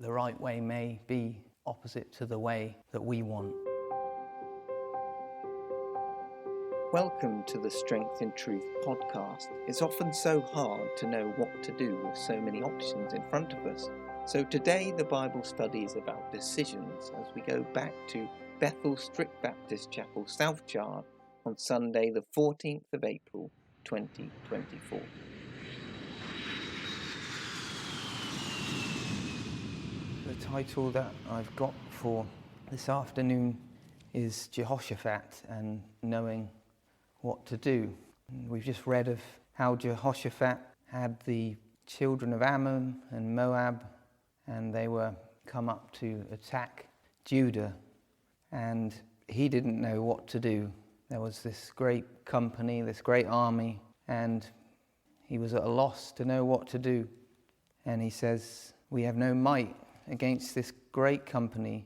the right way may be opposite to the way that we want. Welcome to the Strength in Truth podcast. It's often so hard to know what to do with so many options in front of us. So today the Bible study is about decisions as we go back to Bethel Strict Baptist Chapel, South Chard, on Sunday the 14th of April 2024. The title that I've got for this afternoon is Jehoshaphat and knowing what to do. We've just read of how Jehoshaphat had the children of Ammon and Moab, and they were come up to attack Judah, and he didn't know what to do. There was this great company, this great army, and he was at a loss to know what to do. And he says, "We have no might against this great company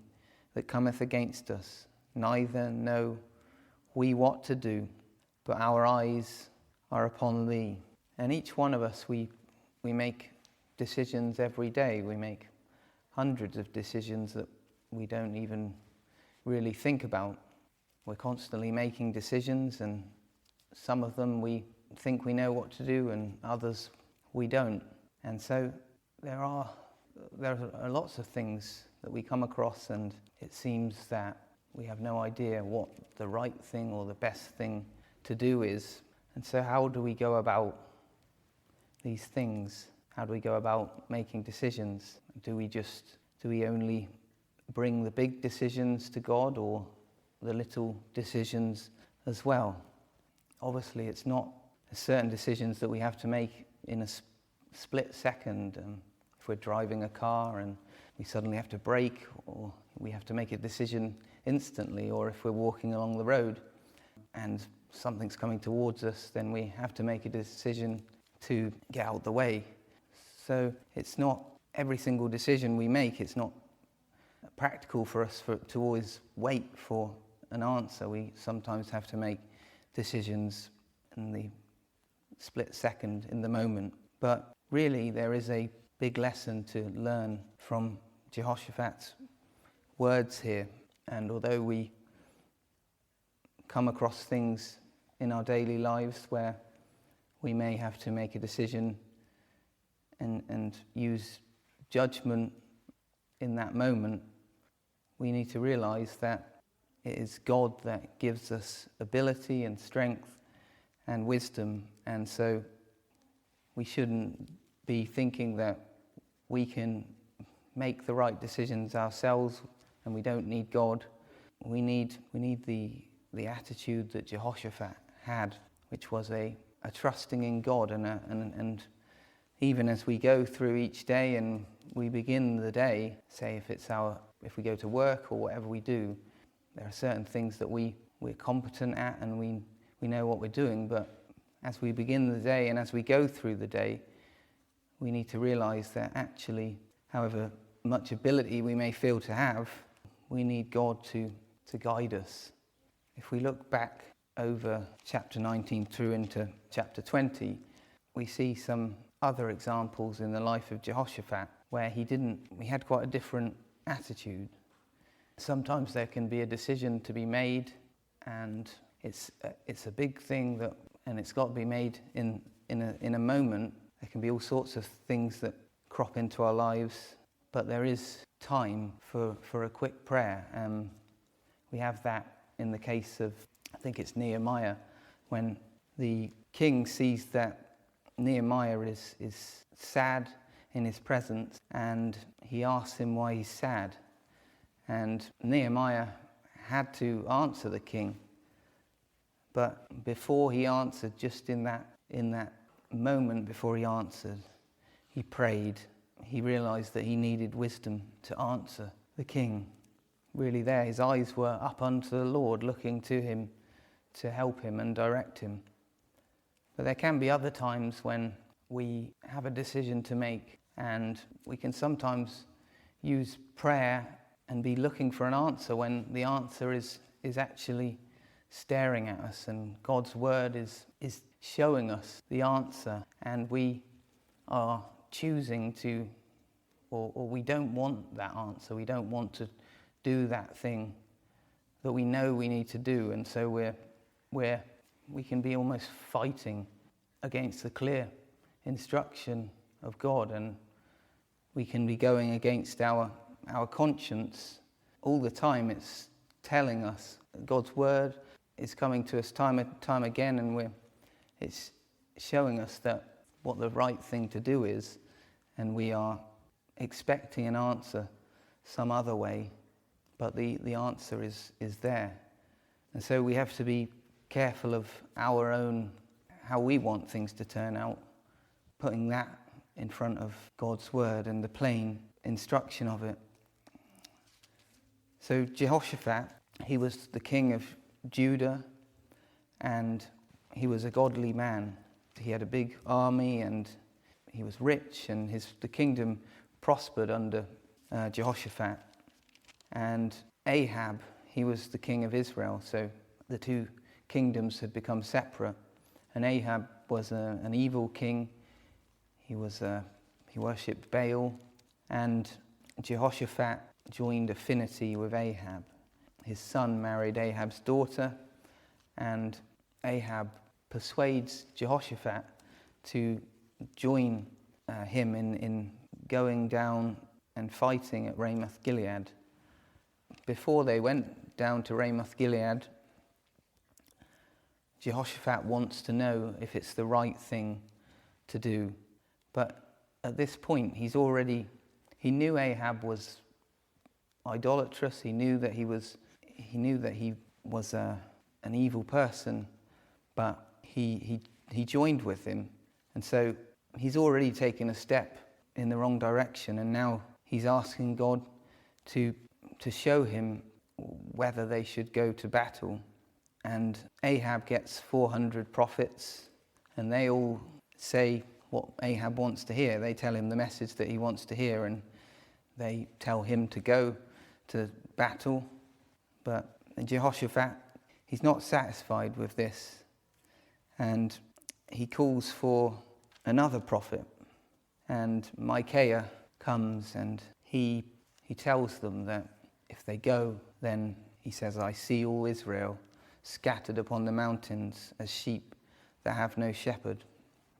that cometh against us, neither know we what to do, but our eyes are upon thee." And each one of us, we make decisions every day. We make hundreds of decisions that we don't even really think about. We're constantly making decisions, and some of them we think we know what to do, and others we don't. And so there are lots of things that we come across, and it seems that we have no idea what the right thing or the best thing to do is. And so how do we go about these things? How do we go about making decisions? Do we only bring the big decisions to God, or the little decisions as well? Obviously, it's not certain decisions that we have to make in a split second. If we're driving a car and we suddenly have to brake, or we have to make a decision instantly, or if we're walking along the road and something's coming towards us, then we have to make a decision to get out the way. So it's not every single decision we make, it's not practical for us to always wait for an answer. We sometimes have to make decisions in the split second, in the moment. But really there is a big lesson to learn from Jehoshaphat's words here. And although we come across things in our daily lives where we may have to make a decision and use judgment in that moment, we need to realize that it is God that gives us ability and strength and wisdom. And so we shouldn't be thinking that we can make the right decisions ourselves and we don't need God. We need the attitude that Jehoshaphat had, which was a trusting in God. And even as we go through each day and we begin the day, say if we go to work or whatever we do, there are certain things that we're competent at and we know what we're doing. But as we begin the day and as we go through the day, we need to realize that actually, however much ability we may feel to have, we need God to guide us. If we look back over chapter 19 through into chapter 20, we see some other examples in the life of Jehoshaphat where he had quite a different attitude. Sometimes there can be a decision to be made, and it's a big thing and it's got to be made in a moment. There can be all sorts of things that crop into our lives, but there is time for a quick prayer. We have that in the case of, I think it's Nehemiah, when the king sees that Nehemiah is sad in his presence, and he asks him why he's sad. And Nehemiah had to answer the king, but before he answered, just in that moment before he answered, he prayed. He realized that he needed wisdom to answer the king. Really there, his eyes were up unto the Lord, looking to him to help him and direct him. But there can be other times when we have a decision to make, and we can sometimes use prayer and be looking for an answer when the answer is actually staring at us, and God's word is showing us the answer, and we are choosing to or we don't want that answer. We don't want to do that thing that we know we need to do, and so we can be almost fighting against the clear instruction of God, and we can be going against our conscience all the time. It's telling us God's word is coming to us time and time again, and it's showing us that what the right thing to do is, and we are expecting an answer some other way, but the answer is there. And so we have to be careful of our own, how we want things to turn out, putting that in front of God's word and the plain instruction of it. So Jehoshaphat, he was the king of Judah, and he was a godly man. He had a big army, and he was rich, and the kingdom prospered under Jehoshaphat. And Ahab, he was the king of Israel, so the two kingdoms had become separate. And Ahab was an evil king. He worshipped Baal, and Jehoshaphat joined affinity with Ahab. His son married Ahab's daughter, and Ahab persuades Jehoshaphat to join him in going down and fighting at Ramoth Gilead. Before they went down to Ramoth Gilead, Jehoshaphat wants to know if it's the right thing to do. But at this point, he knew Ahab was idolatrous. He knew that he was an evil person, but he joined with him, and so he's already taken a step in the wrong direction, and now he's asking God to show him whether they should go to battle. And Ahab gets 400 prophets, and they all say what Ahab wants to hear. They tell him the message that he wants to hear, and they tell him to go to battle. But Jehoshaphat, he's not satisfied with this, and he calls for another prophet. And Micaiah comes, and he tells them that if they go, then he says, I see all Israel scattered upon the mountains as sheep that have no shepherd.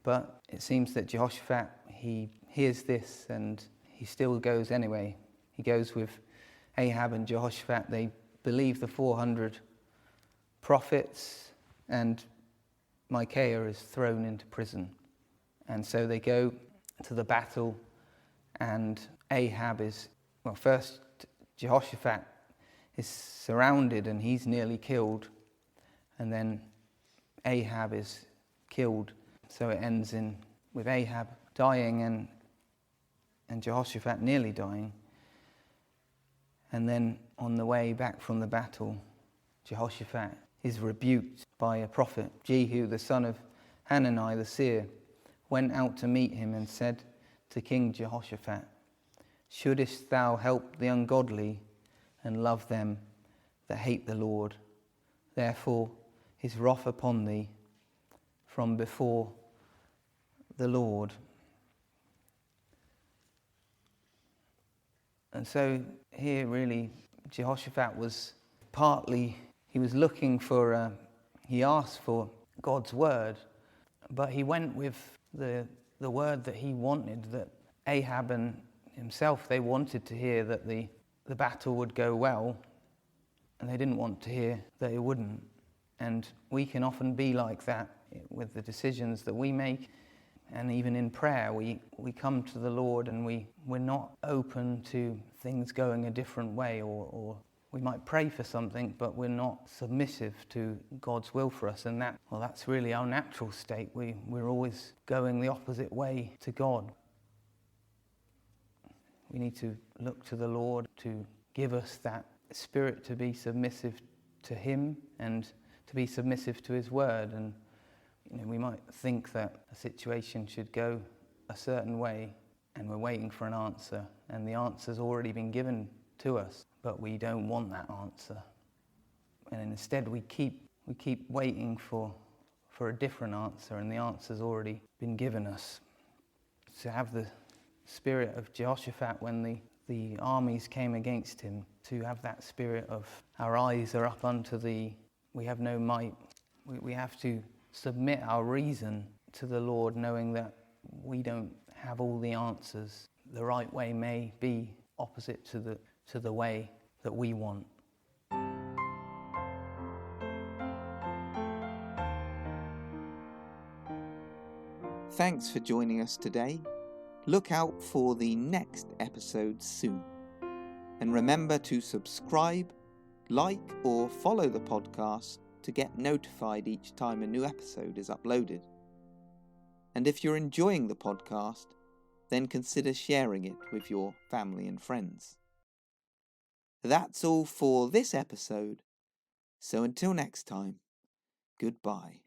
But it seems that Jehoshaphat, he hears this, and he still goes anyway. He goes with Ahab and Jehoshaphat. They believe the 400 prophets, and Micaiah is thrown into prison. And so they go to the battle, and first Jehoshaphat is surrounded and he's nearly killed, and then Ahab is killed. So it ends with Ahab dying and Jehoshaphat nearly dying. And then on the way back from the battle, Jehoshaphat is rebuked by a prophet. Jehu, the son of Hanani the seer, went out to meet him and said to King Jehoshaphat, shouldest thou help the ungodly and love them that hate the Lord? Therefore his wrath upon thee from before the Lord. And so here really Jehoshaphat was he was looking for, he asked for God's word, but he went with the word that he wanted, that Ahab and himself, they wanted to hear that the battle would go well, and they didn't want to hear that it wouldn't. And we can often be like that with the decisions that we make. And even in prayer, we come to the Lord and we're not open to things going a different way, or we might pray for something, but we're not submissive to God's will for us. And that's really our natural state. We're always going the opposite way to God. We need to look to the Lord to give us that spirit to be submissive to Him and to be submissive to His word. And we might think that a situation should go a certain way, and we're waiting for an answer, and the answer's already been given to us, but we don't want that answer. And instead we keep waiting for a different answer, and the answer's already been given us. To have the spirit of Jehoshaphat when the armies came against him, to have that spirit of our eyes are up unto thee, we have no might. We have to submit our reason to the Lord, knowing that we don't have all the answers. The right way may be opposite to the way that we want. Thanks for joining us today. Look out for the next episode soon. And remember to subscribe, like or follow the podcast to get notified each time a new episode is uploaded. And if you're enjoying the podcast, then consider sharing it with your family and friends. That's all for this episode. So until next time, goodbye.